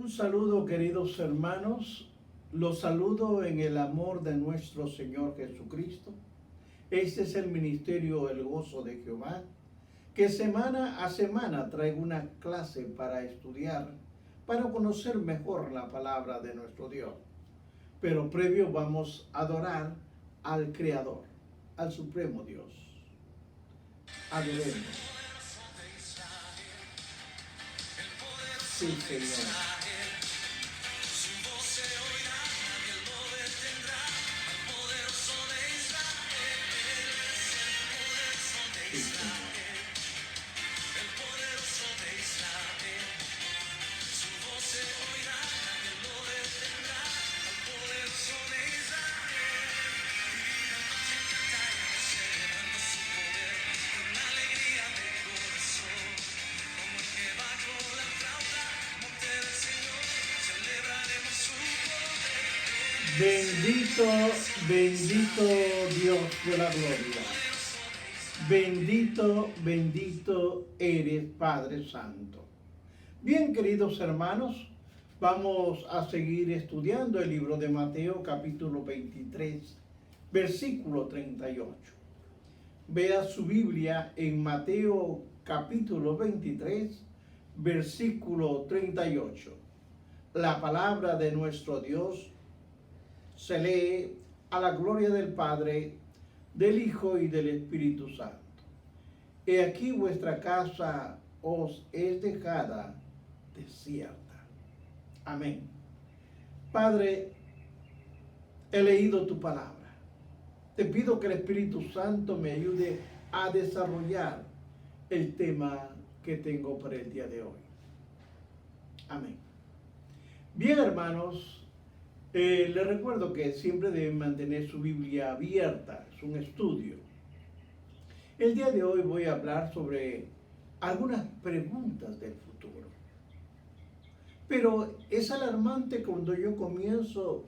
Un saludo, queridos hermanos, los saludo en el amor de nuestro Señor Jesucristo. Este es el ministerio El Gozo de Jehová, que semana a semana traigo una clase para estudiar, para conocer mejor la palabra de nuestro Dios. Pero previo vamos a adorar al Creador, al Supremo Dios. Adoremos. Sí, Señor. Bendito, bendito Dios de la gloria. Bendito, bendito eres, Padre Santo. Bien, queridos hermanos, vamos a seguir estudiando el libro de Mateo, capítulo 23, versículo 38. Vea su Biblia en Mateo, capítulo 23, versículo 38. La palabra de nuestro Dios se lee a la gloria del Padre, del Hijo y del Espíritu Santo. He aquí vuestra casa os es dejada desierta. Amén. Padre, he leído tu palabra. Te pido que el Espíritu Santo me ayude a desarrollar el tema que tengo para el día de hoy. Amén. Bien, hermanos, les recuerdo que siempre deben mantener su Biblia abierta, es un estudio. El día de hoy voy a hablar sobre algunas preguntas del futuro. Pero es alarmante cuando yo comienzo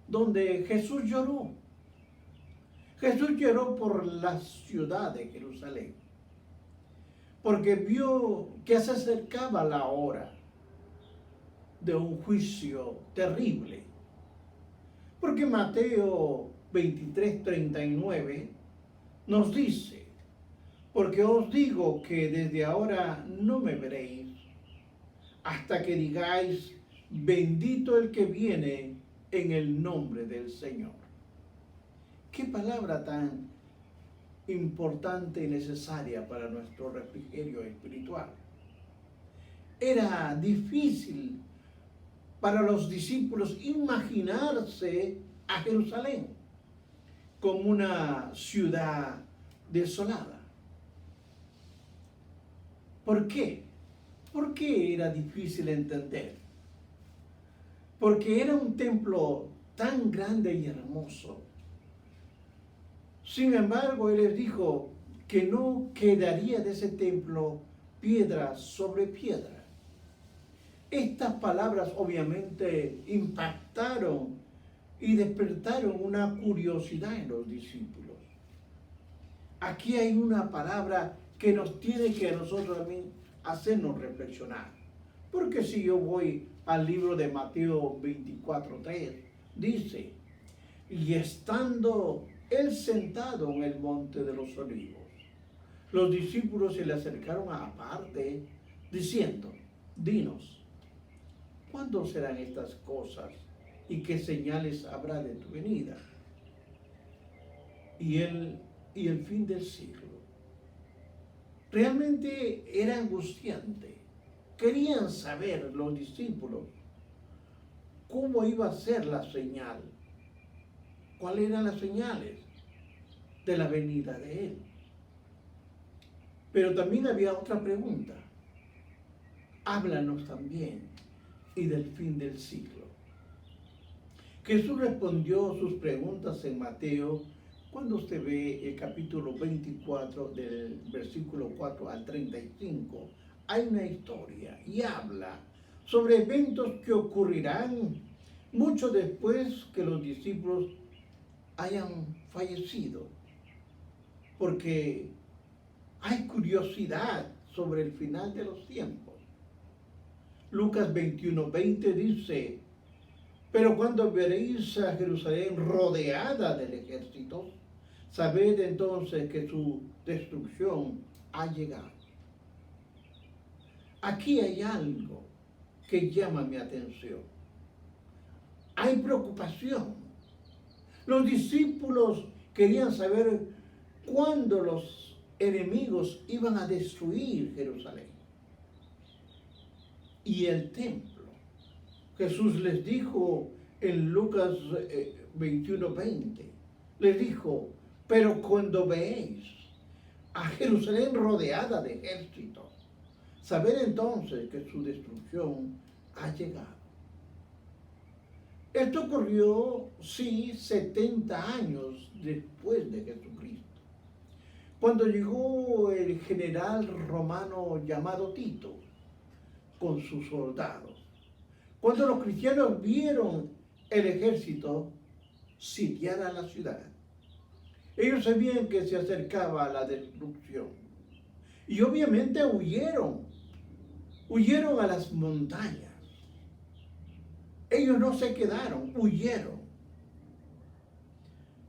donde Jesús lloró. Jesús lloró por la ciudad de Jerusalén, porque vio que se acercaba la hora de un juicio terrible. Porque Mateo 23:39 nos dice: porque os digo que desde ahora no me veréis, hasta que digáis, bendito el que viene en el nombre del Señor. Qué palabra tan importante y necesaria para nuestro refrigerio espiritual. Era difícil para los discípulos imaginarse a Jerusalén como una ciudad desolada. ¿Por qué? ¿Por qué era difícil entender? Porque era un templo tan grande y hermoso. Sin embargo, Él les dijo que no quedaría de ese templo piedra sobre piedra. Estas palabras obviamente impactaron y despertaron una curiosidad en los discípulos. Aquí hay una palabra que nos tiene que a nosotros también hacernos reflexionar. Porque si yo voy al libro de Mateo 24:3, dice: y estando él sentado en el monte de los olivos, los discípulos se le acercaron aparte, diciendo: dinos, ¿cuándo serán estas cosas y qué señales habrá de tu venida y el fin del siglo? Realmente era angustiante. Querían saber los discípulos cómo iba a ser la señal, cuáles eran las señales de la venida de Él. Pero también había otra pregunta: háblanos también y del fin del siglo. Jesús respondió sus preguntas en Mateo. Cuando usted ve el capítulo 24 del versículo 4 al 35, hay una historia y habla sobre eventos que ocurrirán mucho después que los discípulos hayan fallecido, porque hay curiosidad sobre el final de los tiempos. Lucas 21:20 dice, pero cuando veréis a Jerusalén rodeada del ejército, sabed entonces que su destrucción ha llegado. Aquí hay algo que llama mi atención. Hay preocupación. Los discípulos querían saber cuándo los enemigos iban a destruir Jerusalén y el templo. Jesús les dijo en Lucas 21:20, les dijo, pero cuando veáis a Jerusalén rodeada de ejércitos, saber entonces que su destrucción ha llegado. Esto ocurrió, sí, 70 años después de Jesucristo, cuando llegó el general romano llamado Tito con sus soldados. Cuando los cristianos vieron el ejército sitiar a la ciudad, ellos sabían que se acercaba la destrucción. Y obviamente huyeron a las montañas. Ellos no se quedaron, huyeron.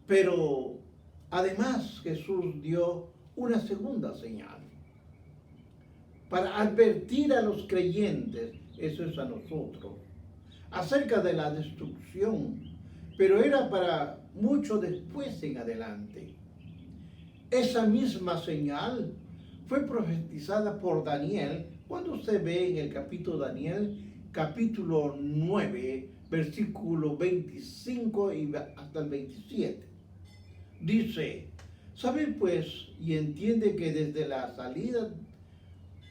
Pero además Jesús dio una segunda señal para advertir a los creyentes, eso es a nosotros, acerca de la destrucción, pero era para mucho después en adelante. Esa misma señal fue profetizada por Daniel, cuando usted ve en el capítulo Daniel, capítulo 9, versículo 25 y hasta el 27. Dice, sabe pues y entiende que desde la salida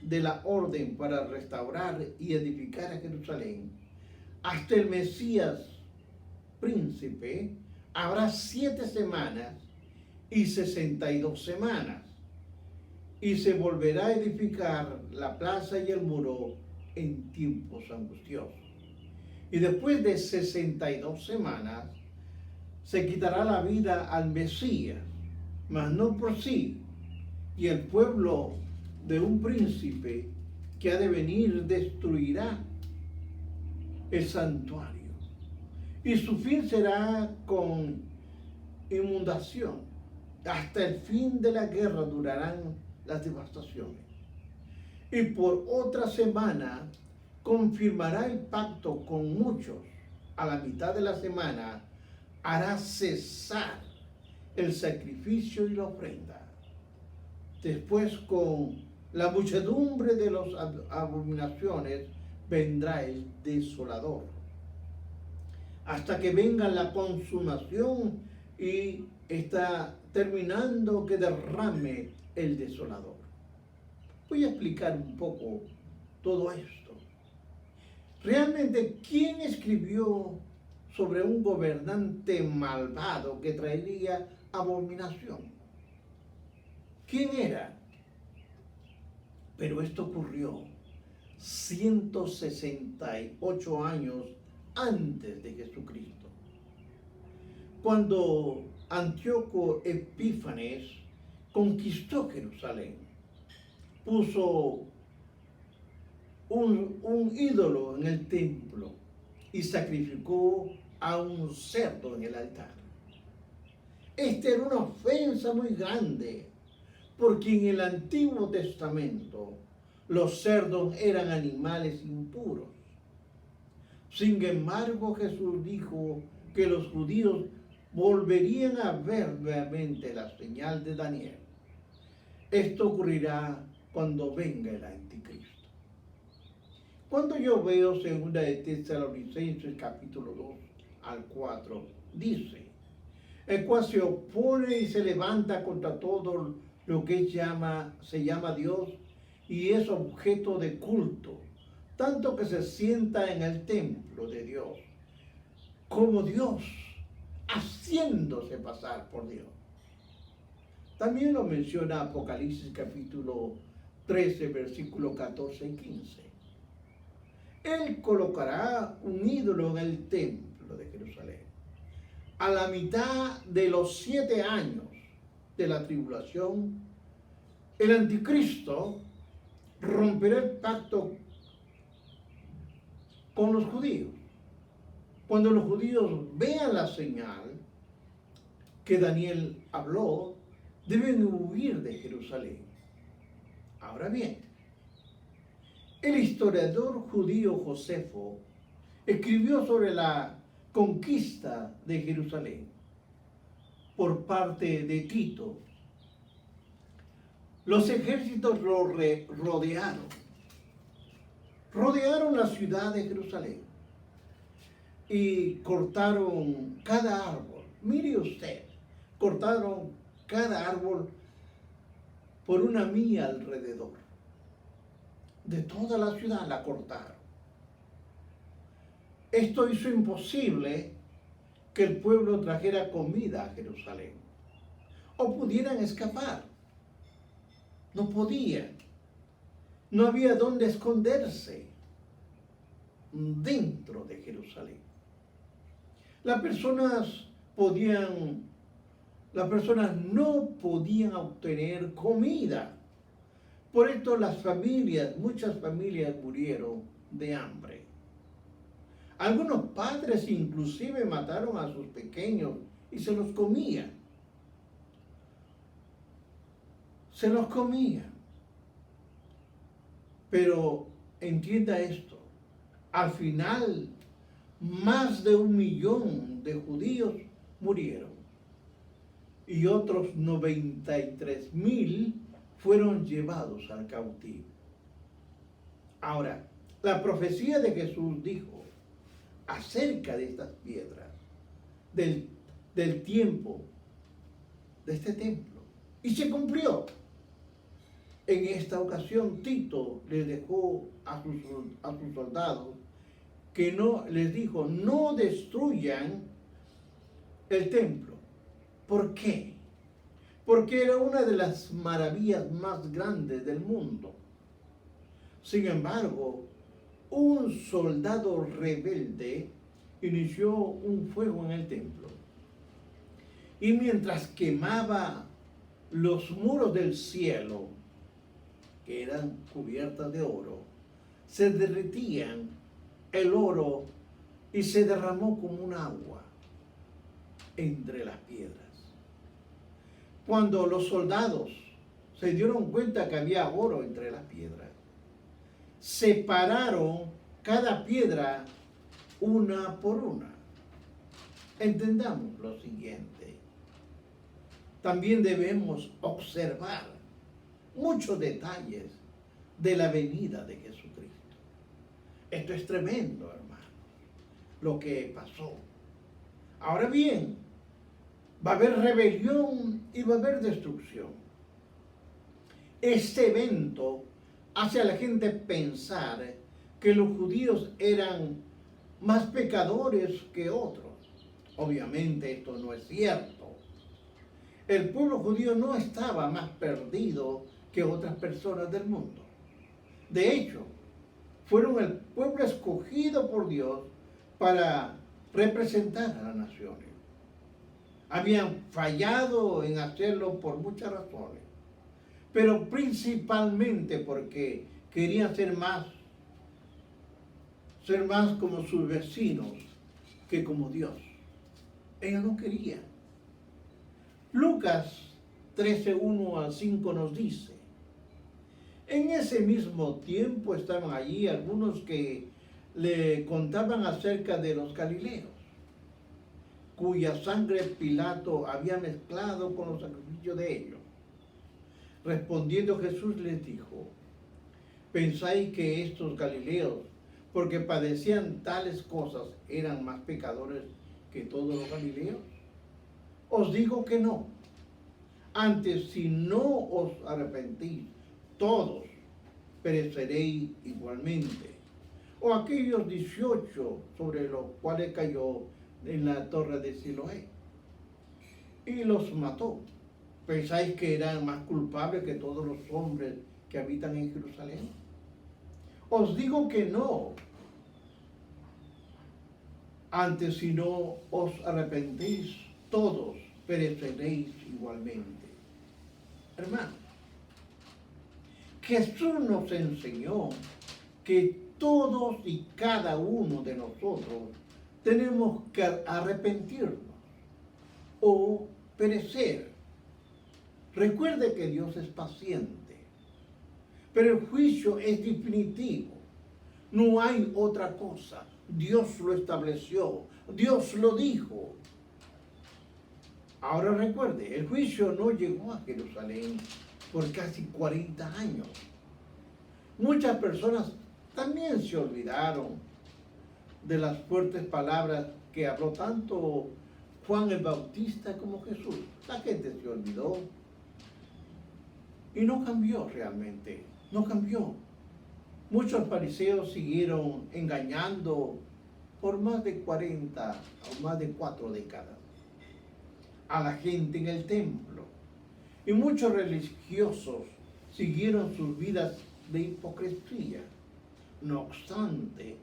de la orden para restaurar y edificar a Jerusalén, hasta el Mesías príncipe, habrá 7 semanas y 62 semanas, y se volverá a edificar la plaza y el muro en tiempos angustiosos. Y después de 62 semanas, se quitará la vida al Mesías, mas no por sí, y el pueblo de un príncipe que ha de venir destruirá el santuario, y su fin será con inundación. Hasta el fin de la guerra durarán las devastaciones. Y por otra semana confirmará el pacto con muchos. A la mitad de la semana hará cesar el sacrificio y la ofrenda. Después, con la muchedumbre de las abominaciones, vendrá el desolador, hasta que venga la consumación y está terminando que derrame el desolador. Voy a explicar un poco todo esto. Realmente, ¿quién escribió sobre un gobernante malvado que traería abominación? ¿Quién era? Pero esto ocurrió 168 años antes de Jesucristo, cuando Antíoco Epífanes conquistó Jerusalén, puso un ídolo en el templo y sacrificó a un cerdo en el altar. Esta era una ofensa muy grande, porque en el Antiguo Testamento los cerdos eran animales impuros. Sin embargo, Jesús dijo que los judíos volverían a ver nuevamente la señal de Daniel. Esto ocurrirá cuando venga el anticristo. Cuando yo veo 2 de Tesalonicenses capítulo 2 al 4, dice, el cual se opone y se levanta contra todo lo que se llama Dios y es objeto de culto, tanto que se sienta en el templo de Dios, como Dios, haciéndose pasar por Dios. También lo menciona Apocalipsis capítulo 13, versículo 14 y 15. Él colocará un ídolo en el templo de Jerusalén. A la mitad de los 7 años de la tribulación, el anticristo romperá el pacto con los judíos. Cuando los judíos vean la señal que Daniel habló, deben huir de Jerusalén. Ahora bien, el historiador judío Josefo escribió sobre la conquista de Jerusalén por parte de Tito. Los ejércitos lo rodearon la ciudad de Jerusalén y cortaron cada árbol. Mire usted, cortaron cada árbol por una milla alrededor. De toda la ciudad la cortaron. Esto hizo imposible que el pueblo trajera comida a Jerusalén o pudieran escapar. No podían. No había dónde esconderse dentro de Jerusalén. Las personas no podían obtener comida. Por esto muchas familias murieron de hambre. Algunos padres inclusive mataron a sus pequeños y se los comían. Se los comían. Pero entienda esto, al final más de 1 millón de judíos murieron y otros 93,000 fueron llevados al cautivo. Ahora, la profecía de Jesús dijo acerca de estas piedras, del tiempo de este templo, y se cumplió. En esta ocasión Tito les dejó a sus soldados que les dijo, no destruyan el templo. ¿Por qué? Porque era una de las maravillas más grandes del mundo. Sin embargo, un soldado rebelde inició un fuego en el templo. Y mientras quemaba los muros del cielo, que eran cubiertas de oro, se derretían el oro y se derramó como un agua entre las piedras. Cuando los soldados se dieron cuenta que había oro entre las piedras, separaron cada piedra una por una. Entendamos lo siguiente. También debemos observar muchos detalles de la venida de Jesucristo. Esto es tremendo, hermano, lo que pasó. Ahora bien, va a haber rebelión y va a haber destrucción. Este evento hace a la gente pensar que los judíos eran más pecadores que otros. Obviamente esto no es cierto. El pueblo judío no estaba más perdido que otras personas del mundo. De hecho, fueron el pueblo escogido por Dios para representar a las naciones. Habían fallado en hacerlo por muchas razones, pero principalmente porque querían ser más como sus vecinos que como Dios. Ellos no querían. Lucas 13:1-5 nos dice, en ese mismo tiempo estaban allí algunos que le contaban acerca de los galileos, cuya sangre Pilato había mezclado con los sacrificios de ellos. Respondiendo Jesús les dijo, ¿pensáis que estos galileos, porque padecían tales cosas, eran más pecadores que todos los galileos? Os digo que no. Antes, si no os arrepentís, todos pereceréis igualmente. O aquellos 18 sobre los cuales cayó en la torre de Siloé y los mató. ¿Pensáis que eran más culpables que todos los hombres que habitan en Jerusalén? Os digo que no. Antes, si no os arrepentís, todos pereceréis igualmente. Hermano, Jesús nos enseñó que todos y cada uno de nosotros tenemos que arrepentirnos o perecer. Recuerde que Dios es paciente, pero el juicio es definitivo. No hay otra cosa. Dios lo estableció, Dios lo dijo. Ahora recuerde, el juicio no llegó a Jerusalén por casi 40 años. Muchas personas también se olvidaron de las fuertes palabras que habló tanto Juan el Bautista como Jesús. La gente se olvidó y no cambió realmente, no cambió. Muchos fariseos siguieron engañando por más de 40 o más de 4 décadas a la gente en el templo. Y muchos religiosos siguieron sus vidas de hipocresía. No obstante,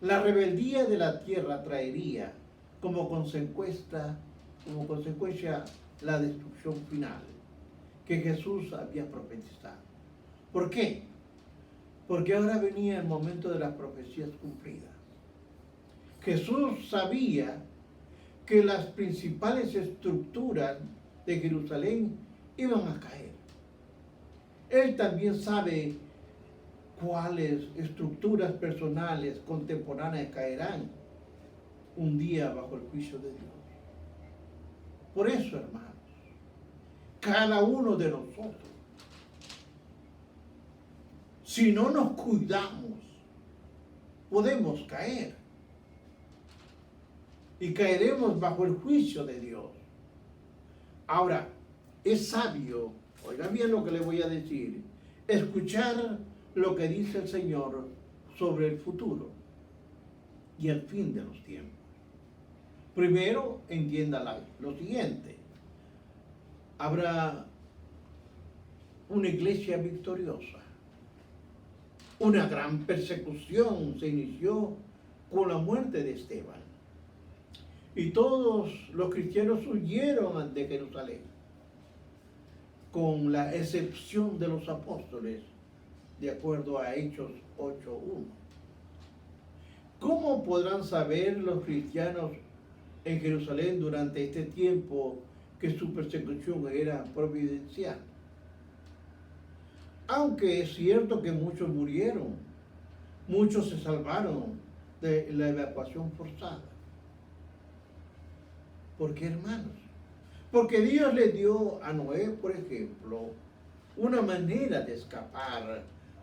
la rebeldía de la tierra traería como consecuencia la destrucción final que Jesús había profetizado. ¿Por qué? Porque ahora venía el momento de las profecías cumplidas. Jesús sabía que las principales estructuras de Jerusalén iban a caer. Él también sabe cuáles estructuras personales contemporáneas caerán un día bajo el juicio de Dios. Por eso, hermanos, cada uno de nosotros, si no nos cuidamos, podemos caer. Y caeremos bajo el juicio de Dios. Ahora, es sabio, oigan bien lo que le voy a decir, escuchar lo que dice el Señor sobre el futuro y el fin de los tiempos. Primero, entienda lo siguiente. Habrá una iglesia victoriosa. Una gran persecución se inició con la muerte de Esteban. Y todos los cristianos huyeron de Jerusalén, con la excepción de los apóstoles, de acuerdo a Hechos 8:1. ¿Cómo podrán saber los cristianos en Jerusalén durante este tiempo que su persecución era providencial? Aunque es cierto que muchos murieron, muchos se salvaron de la evacuación forzada. ¿Por qué, hermanos? Porque Dios le dio a Noé, por ejemplo, una manera de escapar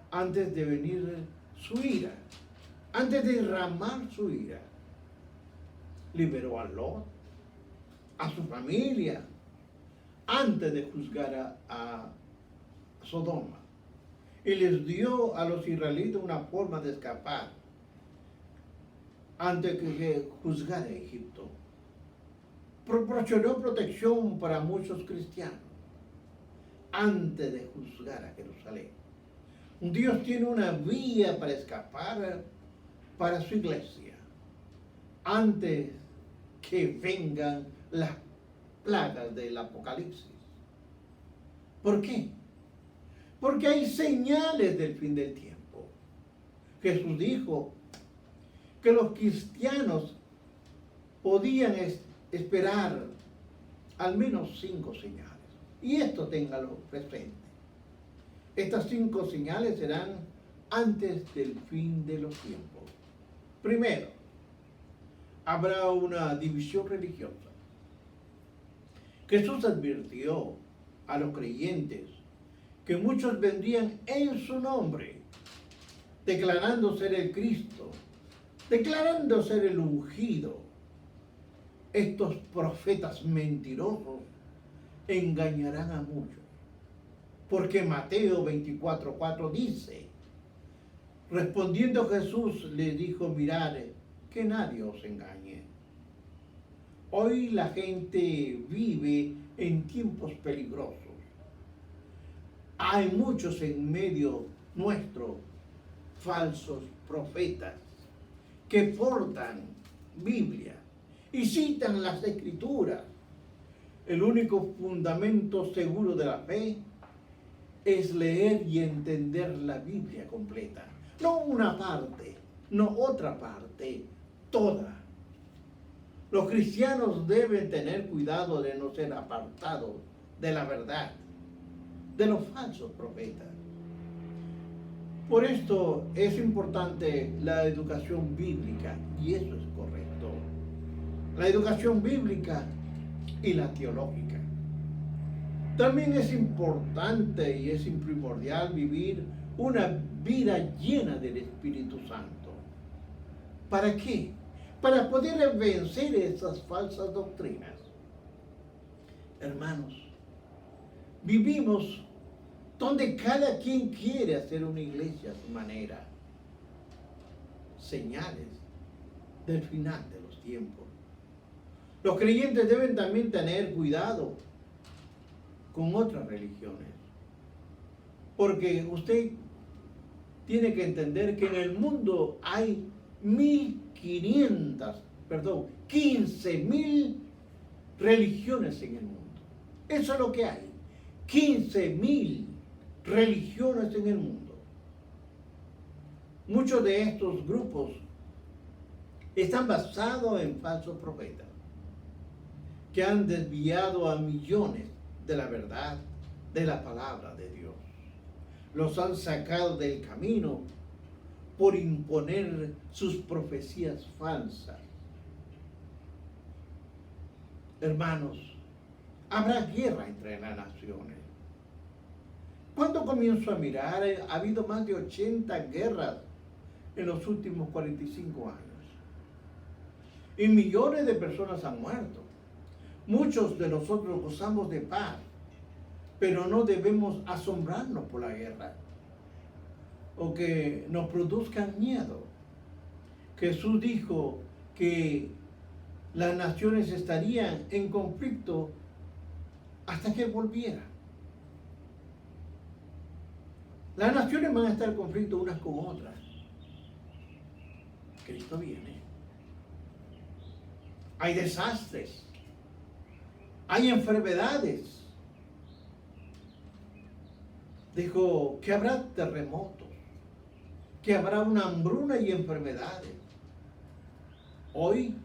antes de venir su ira, antes de derramar su ira. Liberó a Lot, a su familia, antes de juzgar a Sodoma. Y les dio a los israelitas una forma de escapar antes que juzgara a Egipto. Proporcionó protección para muchos cristianos antes de juzgar a Jerusalén. Dios tiene una vía para escapar para su iglesia antes que vengan las plagas del Apocalipsis. ¿Por qué? Porque hay señales del fin del tiempo. Jesús dijo que los cristianos podían esperar al menos 5 señales. Y esto téngalo presente. Estas 5 señales serán antes del fin de los tiempos. Primero, habrá una división religiosa. Jesús advirtió a los creyentes que muchos vendrían en su nombre, declarando ser el Cristo, declarando ser el ungido. Estos profetas mentirosos engañarán a muchos. Porque Mateo 24:4 dice, respondiendo Jesús les dijo, mirad, que nadie os engañe. Hoy la gente vive en tiempos peligrosos. Hay muchos en medio nuestro, falsos profetas, que portan Biblia y citan las Escrituras. El único fundamento seguro de la fe es leer y entender la Biblia completa. No una parte, no otra parte, toda. Los cristianos deben tener cuidado de no ser apartados de la verdad, de los falsos profetas. Por esto es importante la educación bíblica, y eso es correcto. La educación bíblica y la teológica. También es importante y es primordial vivir una vida llena del Espíritu Santo. ¿Para qué? Para poder vencer esas falsas doctrinas. Hermanos, vivimos donde cada quien quiere hacer una iglesia a su manera. Señales del final de los tiempos. Los creyentes deben también tener cuidado con otras religiones. Porque usted tiene que entender que en el mundo hay 15.000 religiones en el mundo. Eso es lo que hay. 15.000 religiones en el mundo. Muchos de estos grupos están basados en falsos profetas que han desviado a millones de la verdad, de la palabra de Dios. Los han sacado del camino por imponer sus profecías falsas. Hermanos, habrá guerra entre las naciones. Cuando comienzo a mirar, ha habido más de 80 guerras en los últimos 45 años. Y millones de personas han muerto. Muchos de nosotros gozamos de paz, pero no debemos asombrarnos por la guerra o que nos produzcan miedo. Jesús dijo que las naciones estarían en conflicto hasta que Él volviera. Las naciones van a estar en conflicto unas con otras. Cristo viene. Hay desastres. Hay enfermedades. Dijo que habrá terremotos, que habrá una hambruna y enfermedades. Hoy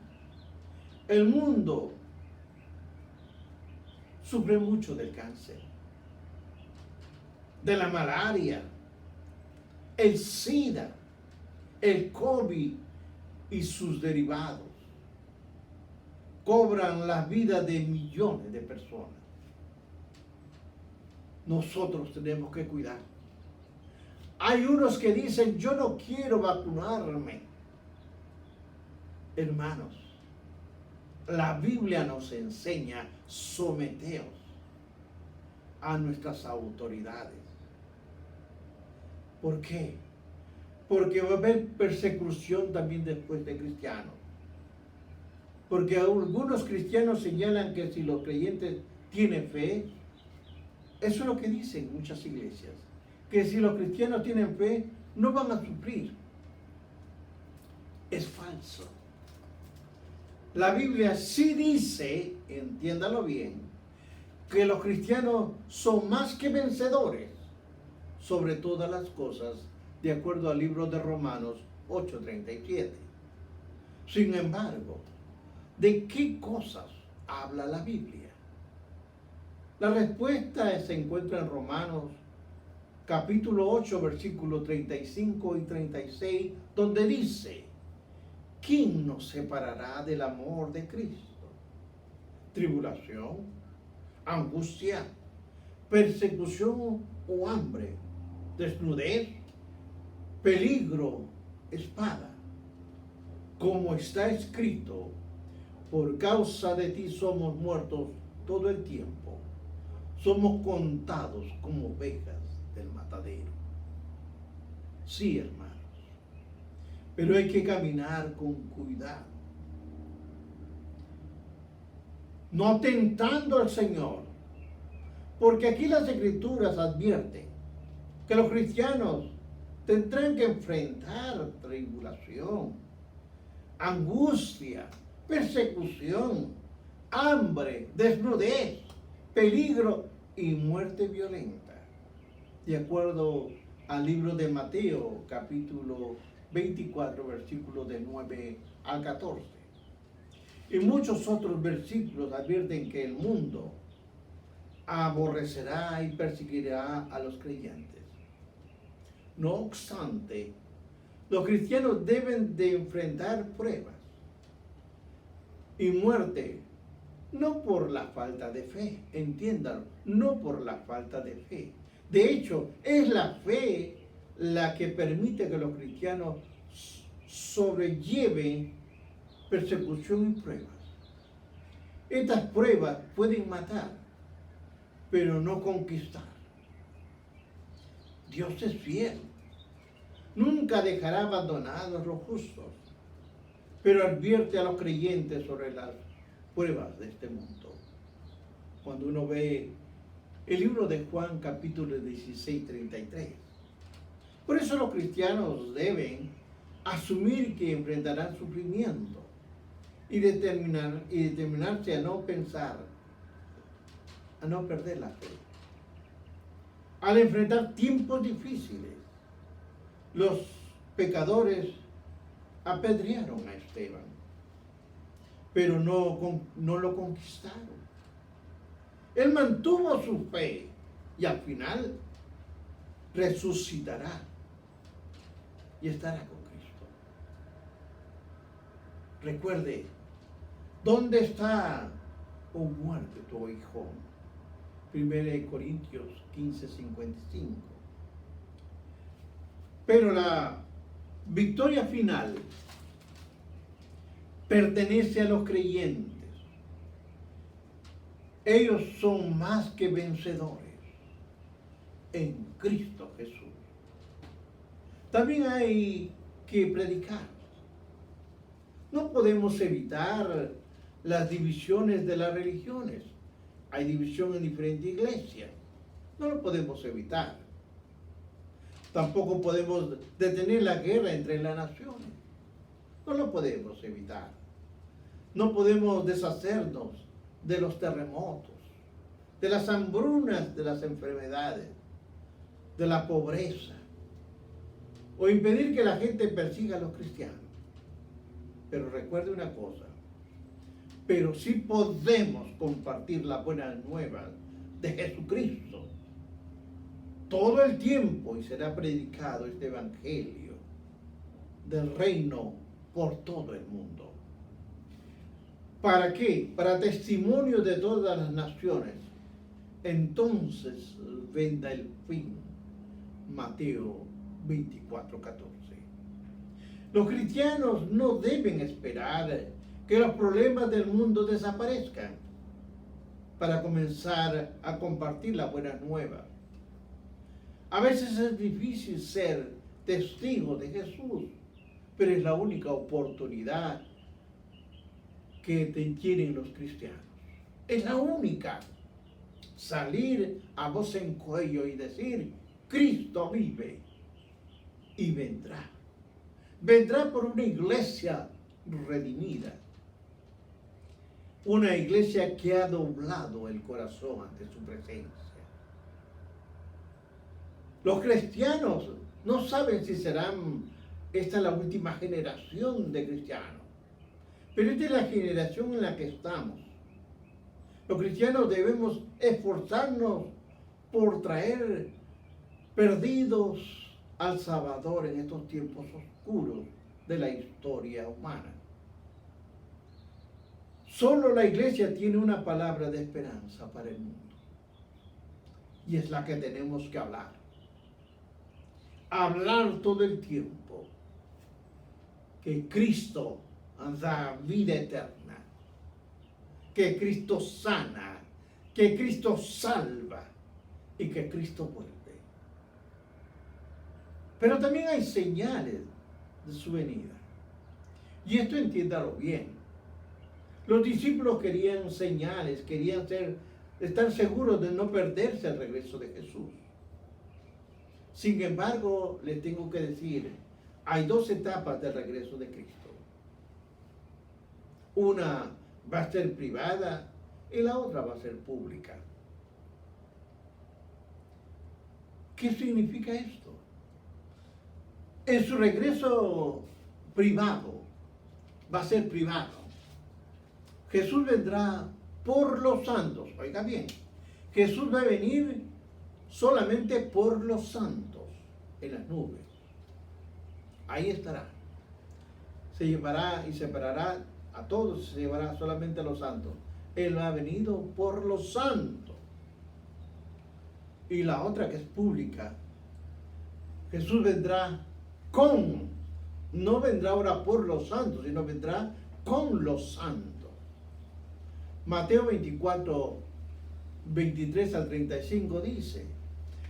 el mundo sufre mucho del cáncer, de la malaria, el SIDA, el COVID y sus derivados. Cobran la vida de millones de personas. Nosotros tenemos que cuidar. Hay unos que dicen, yo no quiero vacunarme. Hermanos, la Biblia nos enseña, someteos a nuestras autoridades. ¿Por qué? Porque va a haber persecución también después de cristianos. Porque algunos cristianos señalan que si los creyentes tienen fe, eso es lo que dicen muchas iglesias, que si los cristianos tienen fe, no van a sufrir. Es falso. La Biblia sí dice, entiéndalo bien, que los cristianos son más que vencedores sobre todas las cosas, de acuerdo al libro de Romanos 8:37. Sin embargo, ¿de qué cosas habla la Biblia? La respuesta se encuentra en Romanos capítulo 8, versículos 35 y 36, donde dice, ¿quién nos separará del amor de Cristo? ¿Tribulación, angustia, persecución o hambre, desnudez, peligro, espada? Como está escrito, por causa de ti somos muertos todo el tiempo. Somos contados como ovejas del matadero. Sí, hermanos, pero hay que caminar con cuidado, no tentando al Señor, porque aquí las Escrituras advierten que los cristianos tendrán que enfrentar tribulación, angustia, persecución, hambre, desnudez, peligro y muerte violenta, de acuerdo al libro de Mateo, capítulo 24, versículos de 9 al 14. Y muchos otros versículos advierten que el mundo aborrecerá y perseguirá a los creyentes. No obstante, los cristianos deben de enfrentar pruebas y muerte, no por la falta de fe, entiéndanlo, no por la falta de fe. De hecho, es la fe la que permite que los cristianos sobrelleven persecución y pruebas. Estas pruebas pueden matar, pero no conquistar. Dios es fiel. Nunca dejará abandonados los justos, pero advierte a los creyentes sobre las pruebas de este mundo. Cuando uno ve el libro de Juan, capítulo 16, 33. Por eso los cristianos deben asumir que enfrentarán sufrimiento y determinarse a no pensar, a no perder la fe. Al enfrentar tiempos difíciles, los pecadores apedrearon a Esteban, pero no lo conquistaron. Él mantuvo su fe y al final resucitará y estará con Cristo. Recuerde, ¿dónde está, oh muerte, tu hijo? 1 Corintios 15, 55. Pero la victoria final pertenece a los creyentes. Ellos son más que vencedores en Cristo Jesús. También hay que predicar. No podemos evitar las divisiones de las religiones. Hay división en diferentes iglesias. No lo podemos evitar. Tampoco podemos detener la guerra entre las naciones. No lo podemos evitar. No podemos deshacernos de los terremotos, de las hambrunas, de las enfermedades, de la pobreza, o impedir que la gente persiga a los cristianos. Pero recuerde una cosa, pero sí podemos compartir la buena nueva de Jesucristo todo el tiempo, y será predicado este evangelio del reino por todo el mundo. ¿Para qué? Para testimonio de todas las naciones. Entonces vendrá el fin. Mateo 24, 14. Los cristianos no deben esperar que los problemas del mundo desaparezcan para comenzar a compartir la buena nueva. A veces es difícil ser testigo de Jesús, pero es la única oportunidad que tienen los cristianos. Es la única. Salir a voz en cuello y decir, Cristo vive y vendrá. Vendrá por una iglesia redimida. Una iglesia que ha doblado el corazón ante su presencia. Los cristianos no saben si esta la última generación de cristianos, pero esta es la generación en la que estamos. Los cristianos debemos esforzarnos por traer perdidos al Salvador en estos tiempos oscuros de la historia humana. Solo la iglesia tiene una palabra de esperanza para el mundo, y es la que tenemos que hablar. Hablar todo el tiempo que Cristo da vida eterna, que Cristo sana, que Cristo salva y que Cristo vuelve. Pero también hay señales de su venida. Y esto entiéndalo bien. Los discípulos querían señales, querían estar seguros de no perderse el regreso de Jesús. Sin embargo, les tengo que decir, hay dos etapas del regreso de Cristo. Una va a ser privada y la otra va a ser pública. ¿Qué significa esto? En su regreso privado, va a ser privado. Jesús vendrá por los santos. Oiga bien, Jesús va a venir solamente por los santos en las nubes. Ahí estará. Se llevará y separará a todos, se llevará solamente a los santos. Él ha venido por los santos. Y la otra que es pública, Jesús vendrá no vendrá ahora por los santos, sino vendrá con los santos. Mateo 24, 23 al 35 dice: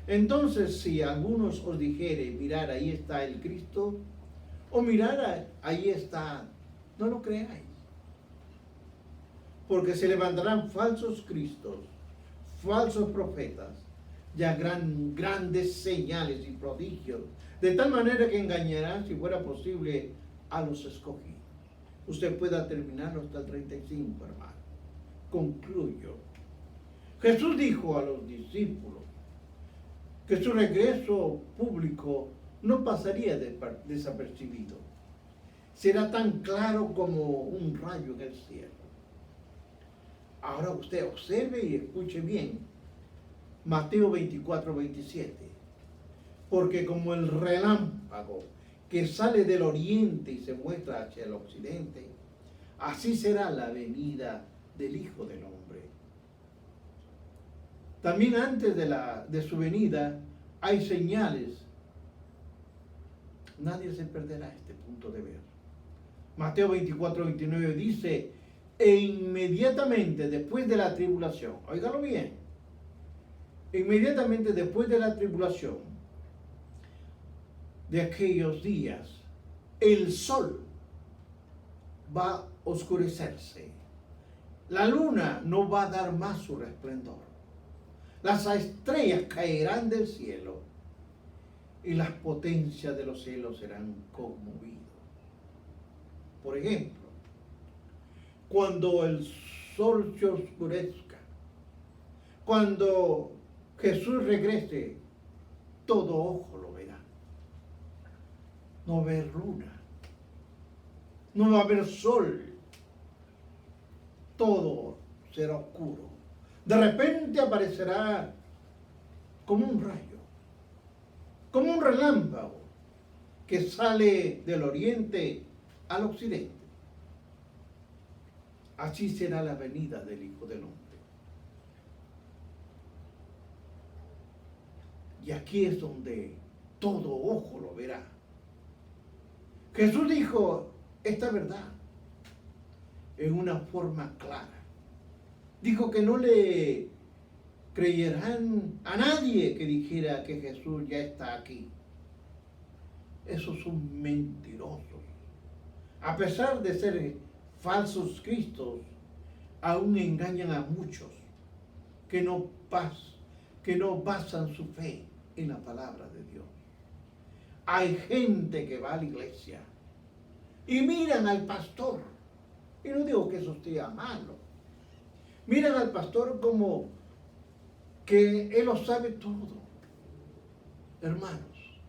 entonces si algunos os dijere, mirad, ahí está el Cristo, o mirad, ahí está, no lo creáis. Porque se levantarán falsos cristos, falsos profetas, ya grandes señales y prodigios, de tal manera que engañarán, si fuera posible, a los escogidos. Usted pueda terminarlo hasta el 35, hermano. Concluyo. Jesús dijo a los discípulos que su regreso público no pasaría desapercibido. Será tan claro como un rayo en el cielo. Ahora usted observe y escuche bien. Mateo 24, 27. Porque como el relámpago que sale del oriente y se muestra hacia el occidente, así será la venida del Hijo del Hombre. También antes de su venida hay señales. Nadie se perderá este punto de ver. Mateo 24, 29 dice: e inmediatamente después de la tribulación, óigalo bien, inmediatamente después de la tribulación de aquellos días, el sol va a oscurecerse, la luna no va a dar más su resplandor, las estrellas caerán del cielo y las potencias de los cielos serán conmovidas. Por ejemplo, cuando el sol se oscurezca, cuando Jesús regrese, todo ojo lo verá. No va a haber luna, no va a haber sol, todo será oscuro. De repente aparecerá como un rayo, como un relámpago que sale del oriente al occidente. Así será la venida del Hijo del Hombre. Y aquí es donde todo ojo lo verá. Jesús dijo esta verdad en una forma clara. Dijo que no le creyerán a nadie que dijera que Jesús ya está aquí. Esos son mentirosos. A pesar de ser falsos cristos, aún engañan a muchos que no basan su fe en la palabra de Dios. Hay gente que va a la iglesia y miran al pastor, y no digo que eso esté malo, miran al pastor como que él lo sabe todo. Hermanos,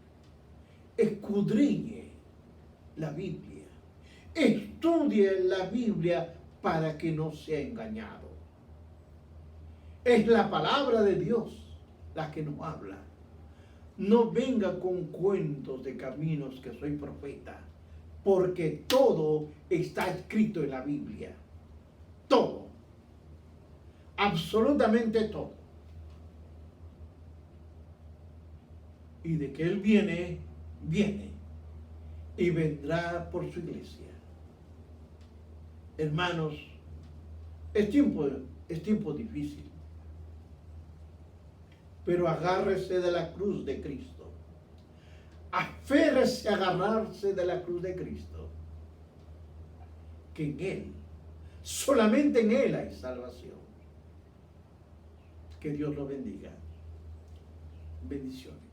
escudriñe la Biblia, estudie la Biblia para que no sea engañado. Es la palabra de Dios la que nos habla. No venga con cuentos de caminos que soy profeta, porque todo está escrito en la Biblia. Todo. Absolutamente todo. Y de que Él viene, viene. Y vendrá por su iglesia. Hermanos, es tiempo difícil. Pero agárrese de la cruz de Cristo. Aférrese a agarrarse de la cruz de Cristo. Que en Él, solamente en Él hay salvación. Que Dios lo bendiga. Bendiciones.